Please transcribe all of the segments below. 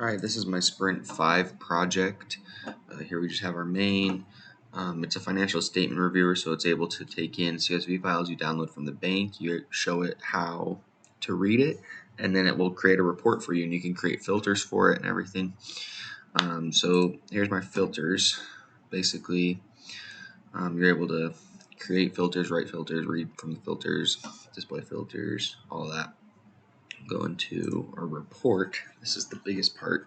Alright, this is my Sprint 5 project. Here we just have our main. It's a financial statement reviewer, so it's able to take in CSV files you download from the bank. You show it how to read it, and then it will create a report for you, and you can create filters for it and everything. So here's my filters. Basically, you're able to create filters, write filters, read from the filters, display filters, all of that. Go into our report. This is the biggest part.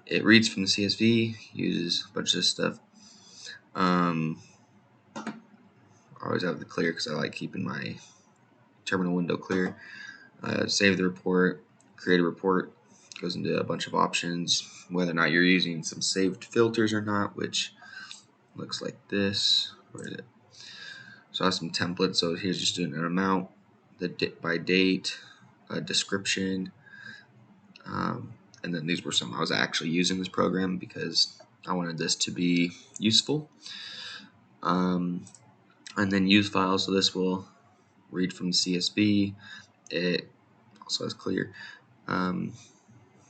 It reads from the CSV, uses a bunch of stuff. I always have the clear because I like keeping my terminal window clear. Save the report, create a report, goes into a bunch of options, whether or not you're using some saved filters or not, which looks like this. Where is it? So I have some templates. So here's just doing an amount, by date, a description, and then these were some I was actually using this program because I wanted this to be useful. And then use files, so this will read from the CSV. It also has clear,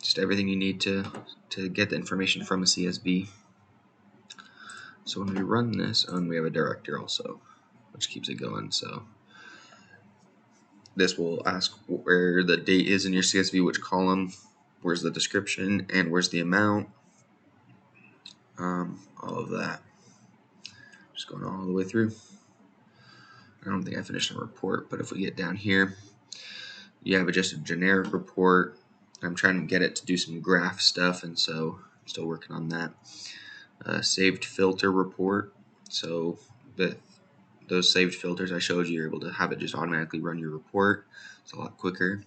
just everything you need to get the information from a CSV. So when we run this, and we have a director also, which keeps it going. So this will ask where the date is in your CSV, which column, where's the description, and where's the amount. All of that. Just going all the way through. I don't think I finished the report, but if we get down here, you have just a generic report. I'm trying to get it to do some graph stuff, and so I'm still working on that. Saved filter report. So those saved filters I showed you, you're able to have it just automatically run your report. It's a lot quicker.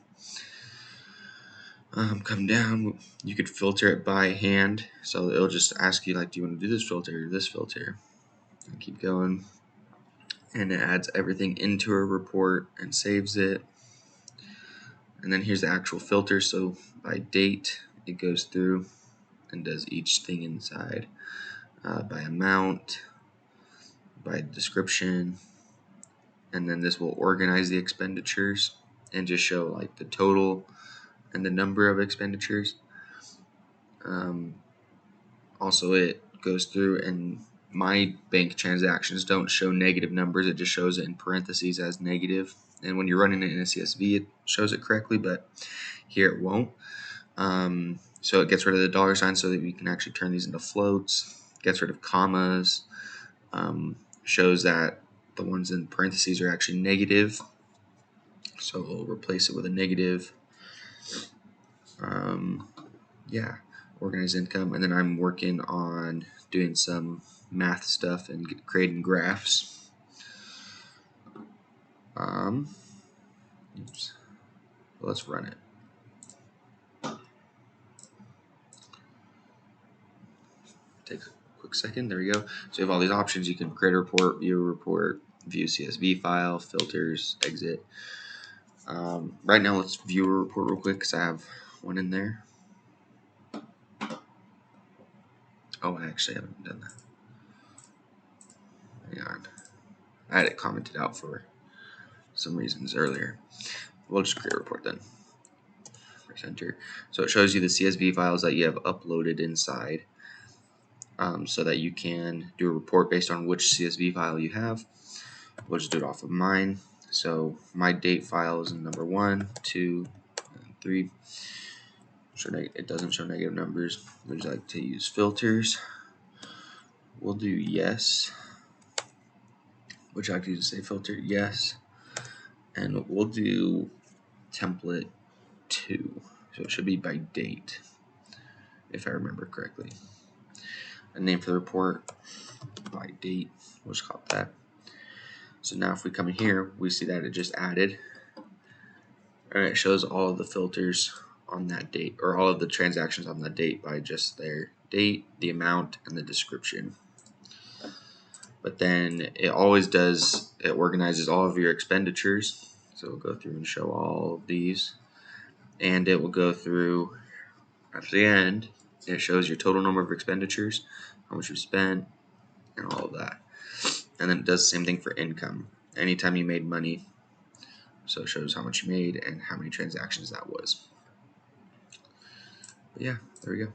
Come down, you could filter it by hand. So it'll just ask you, like, do you want to do this filter or this filter? And keep going. And it adds everything into a report and saves it. And then here's the actual filter. So by date, it goes through and does each thing inside. By amount, by description, and then this will organize the expenditures and just show like the total and the number of expenditures. Also, it goes through, and my bank transactions don't show negative numbers. It just shows it in parentheses as negative. And when you're running it in a CSV, it shows it correctly, but here it won't. So it gets rid of the dollar sign so that we can actually turn these into floats. Gets rid of commas. Shows that the ones in parentheses are actually negative. So we'll replace it with a negative. Yeah, organize income. And then I'm working on doing some math stuff and creating graphs. Oops. Well, let's run it. Takes a quick second. There we go. So you have all these options. You can create a report, view a report, view CSV file, filters, exit. Right now, let's view a report real quick because I have one in there. Oh, I actually haven't done that. Hang on. I had it commented out for some reasons earlier. We'll just create a report then. Press enter. So it shows you the CSV files that you have uploaded inside, so that you can do a report based on which CSV file you have. We'll just do it off of mine. So my date file is in number 1, 2, and 3. It doesn't show negative numbers. Would you like to use filters? We'll do yes. Would you like to use a filter? Yes. And we'll do template 2. So it should be by date, if I remember correctly. A name for the report, by date. We'll just call it that. So now if we come in here, we see that it just added, and it shows all of the filters on that date, or all of the transactions on that date by just their date, the amount, and the description. But then it always does, it organizes all of your expenditures. So we'll go through and show all of these, and it will go through at the end. It shows your total number of expenditures, how much you spent, and all of that. And then it does the same thing for income. Anytime you made money, so it shows how much you made and how many transactions that was. But yeah, there we go.